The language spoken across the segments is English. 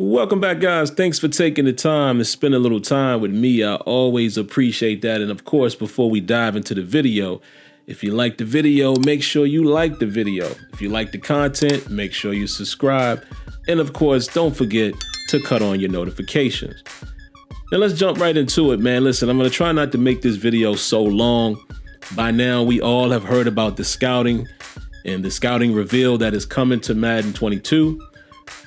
Welcome back, guys. Thanks for taking the time to spend a little time with me. I always appreciate that. And of course, before we dive into the video, if you like the video, make sure you like the video. If you like the content, make sure you subscribe. And of course, don't forget to cut on your notifications. Now let's jump right into it, man. Listen, I'm going to try not to make this video so long. By now, we all have heard about the scouting and the scouting reveal that is coming to Madden 22.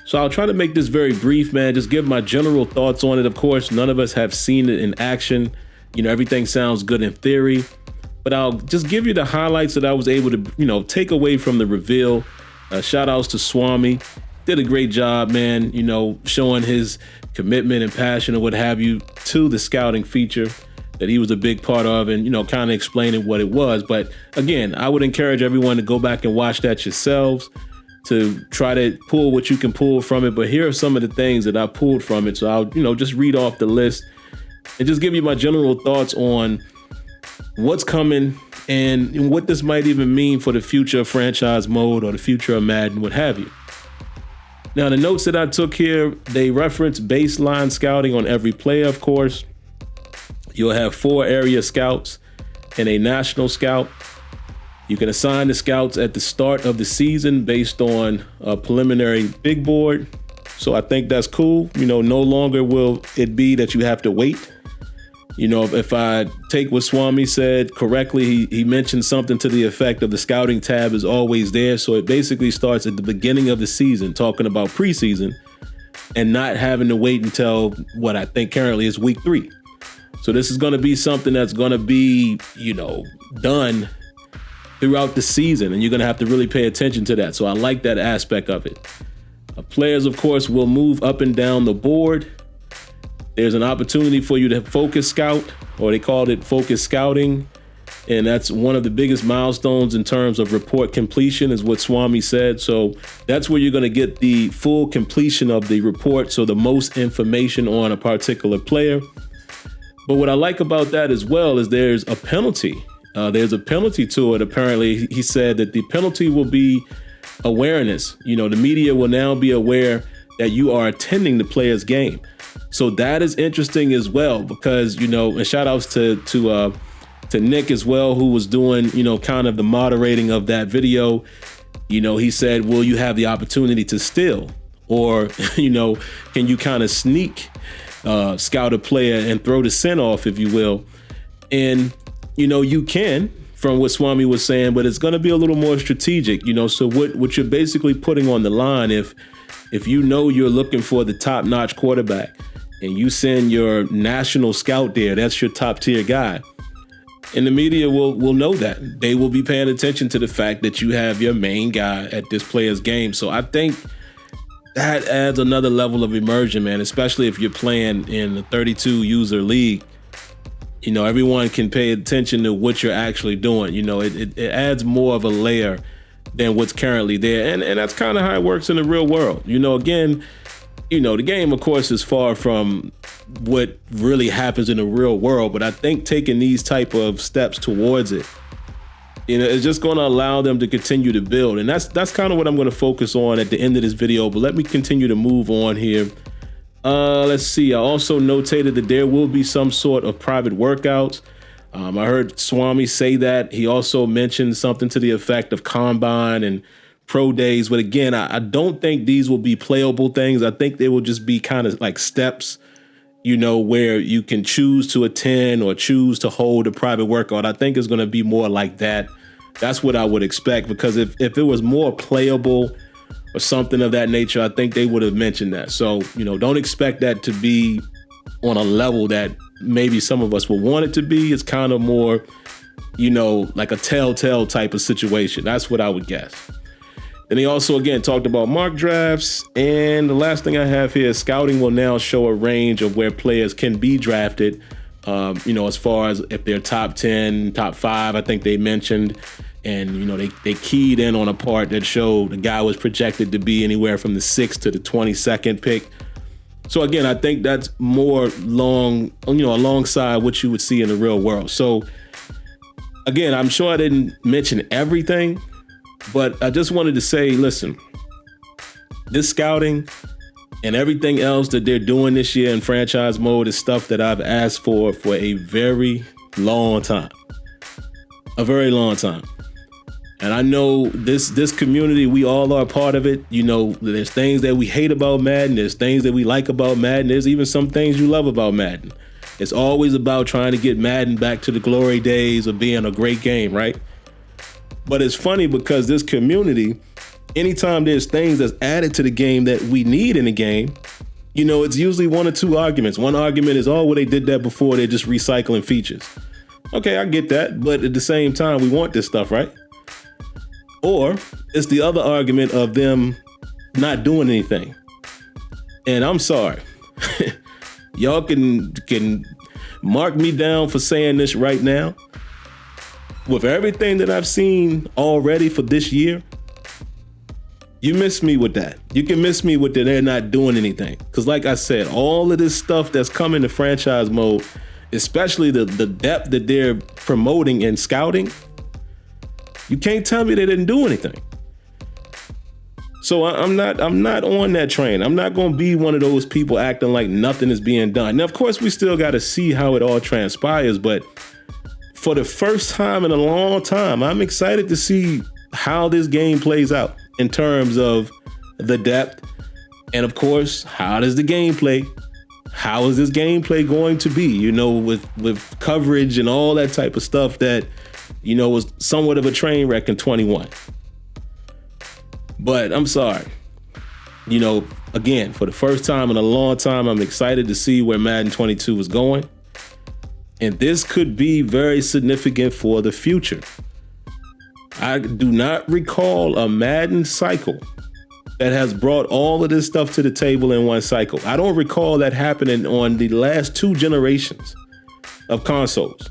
So I'll try to make this very brief, man. Just give my general thoughts on it. Of course, none of us have seen it in action. You know, everything sounds good in theory, but I'll just give you the highlights that I was able to, take away from the reveal. Shout outs to Swami. Did a great job, man, showing his commitment and passion or what have you to the scouting feature that he was a big part of and, kind of explaining what it was. But again, I would encourage everyone to go back and watch that yourselves, to try to pull what you can pull from it. But here are some of the things that I pulled from it. So I'll, just read off the list and just give you my general thoughts on what's coming and what this might even mean for the future of franchise mode or the future of Madden, what have you. Now, the notes that I took here, they reference baseline scouting on every player, of course. You'll have 4 area scouts and a national scout. You can assign the scouts at the start of the season based on a preliminary big board. So I think that's cool. No longer will it be that you have to wait. If I take what Swami said correctly, he mentioned something to the effect of the scouting tab is always there. So it basically starts at the beginning of the season, talking about preseason, and not having to wait until what I think currently is week 3. So this is going to be something that's going to be, done throughout the season, and you're going to have to really pay attention to that. So I like that aspect of it. Players, of course, will move up and down the board. There's an opportunity for you to focus scout, or they called it focus scouting. And that's one of the biggest milestones in terms of report completion is what Swami said. So that's where you're going to get the full completion of the report. So the most information on a particular player. But what I like about that as well is there's a penalty. There's a penalty to it. Apparently, he said that the penalty will be awareness. The media will now be aware that you are attending the player's game. So that is interesting as well, because, and shout outs to Nick as well, who was doing, kind of the moderating of that video. He said, will you have the opportunity to steal? Or, can you kind of sneak scout a player and throw the scent off, if you will? And you can, from what Swami was saying, but it's going to be a little more strategic, so what you're basically putting on the line, if you're looking for the top-notch quarterback and you send your national scout there, that's your top-tier guy, and the media will know that. They will be paying attention to the fact that you have your main guy at this player's game. So I think that adds another level of immersion, man, especially if you're playing in a 32-user league. Everyone can pay attention to what you're actually doing. It adds more of a layer than what's currently there. And that's kind of how it works in the real world. Again, the game, of course, is far from what really happens in the real world. But I think taking these type of steps towards it, it's just going to allow them to continue to build. And that's kind of what I'm going to focus on at the end of this video. But let me continue to move on here. Let's see. I also notated that there will be some sort of private workouts. I heard Swami say that. He also mentioned something to the effect of combine and pro days. But again, I don't think these will be playable things. I think they will just be kind of like steps, where you can choose to attend or choose to hold a private workout. I think it's going to be more like that. That's what I would expect, because if it was more playable or something of that nature, I think they would have mentioned that. So, don't expect that to be on a level that maybe some of us will want it to be. It's kind of more, like a telltale type of situation. That's what I would guess. And he also, again, talked about mock drafts. And the last thing I have here is scouting will now show a range of where players can be drafted, as far as if they're top 10, top 5, I think they mentioned. And, they keyed in on a part that showed the guy was projected to be anywhere from the 6th to the 22nd pick. So, again, I think that's more alongside what you would see in the real world. So, again, I'm sure I didn't mention everything, but I just wanted to say, listen, this scouting And everything else that they're doing this year in franchise mode is stuff that I've asked for a very long time. A very long time. And I know this community, we all are a part of it. You know, there's things that we hate about Madden. There's things that we like about Madden. There's even some things you love about Madden. It's always about trying to get Madden back to the glory days of being a great game, right? But it's funny because this community, anytime there's things that's added to the game that we need in the game, you know, it's usually one or two arguments. One argument is, oh, well, they did that before. They're just recycling features. Okay, I get that. But at the same time, we want this stuff, right? Or it's the other argument of them not doing anything. And I'm sorry. Y'all can mark me down for saying this right now. With everything that I've seen already for this year, you miss me with that. You can miss me with that they're not doing anything. Because like I said, all of this stuff that's coming to franchise mode, especially the depth that they're promoting and scouting, you can't tell me they didn't do anything. So I'm not on that train. I'm not going to be one of those people acting like nothing is being done. Now, of course, we still got to see how it all transpires. But for the first time in a long time, I'm excited to see how this game plays out in terms of the depth. And of course, how is this gameplay going to be, you know, with coverage and all that type of stuff that, you know, was somewhat of a train wreck in 21. But I'm sorry, you know, again, for the first time in a long time, I'm excited to see where Madden 22 is going. And this could be very significant for the future. I do not recall a Madden cycle that has brought all of this stuff to the table in one cycle. I don't recall that happening on the last 2 generations of consoles.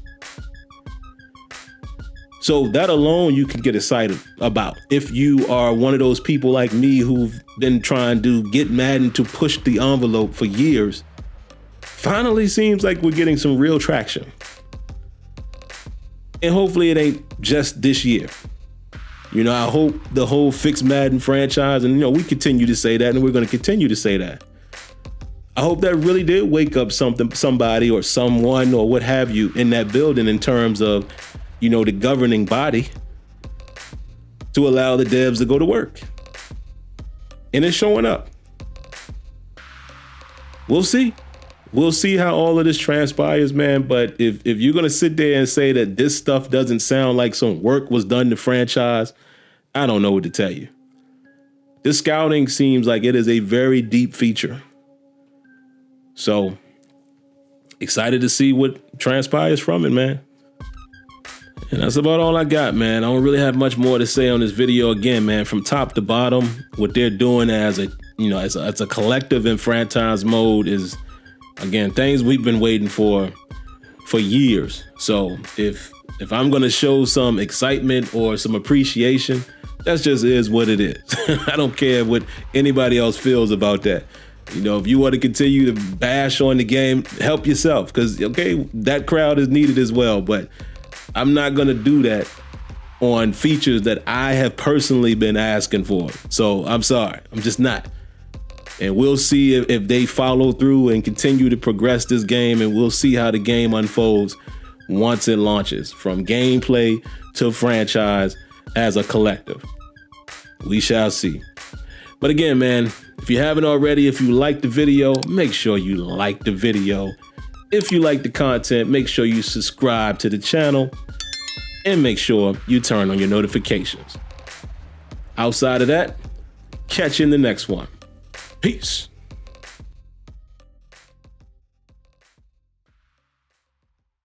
So that alone you can get excited about. If you are one of those people like me who've been trying to get Madden to push the envelope for years, finally seems like we're getting some real traction. And hopefully it ain't just this year. You know, I hope the whole Fix Madden franchise, and you know, we continue to say that and we're going to continue to say that. I hope that really did wake up somebody or someone or what have you in that building in terms of, you know, the governing body to allow the devs to go to work. And it's showing up. We'll see. We'll see how all of this transpires, man. But if you're going to sit there and say that this stuff doesn't sound like some work was done to franchise, I don't know what to tell you. This scouting seems like it is a very deep feature. So excited to see what transpires from it, man. And that's about all I got, man. I don't really have much more to say on this video. Again, man, from top to bottom, what they're doing as a, you know, as a collective in franchise mode is, again, things we've been waiting for years. So if I'm going to show some excitement or some appreciation, that just is what it is. I don't care what anybody else feels about that. You know, if you want to continue to bash on the game, help yourself, because, okay, that crowd is needed as well. But I'm not going to do that on features that I have personally been asking for. So I'm sorry, I'm just not. And we'll see if they follow through and continue to progress this game, and we'll see how the game unfolds once it launches, from gameplay to franchise as a collective. We shall see. But again, man, if you haven't already, if you liked the video, make sure you like the video. If you like the content, make sure you subscribe to the channel and make sure you turn on your notifications. Outside of that, catch you in the next one. Peace.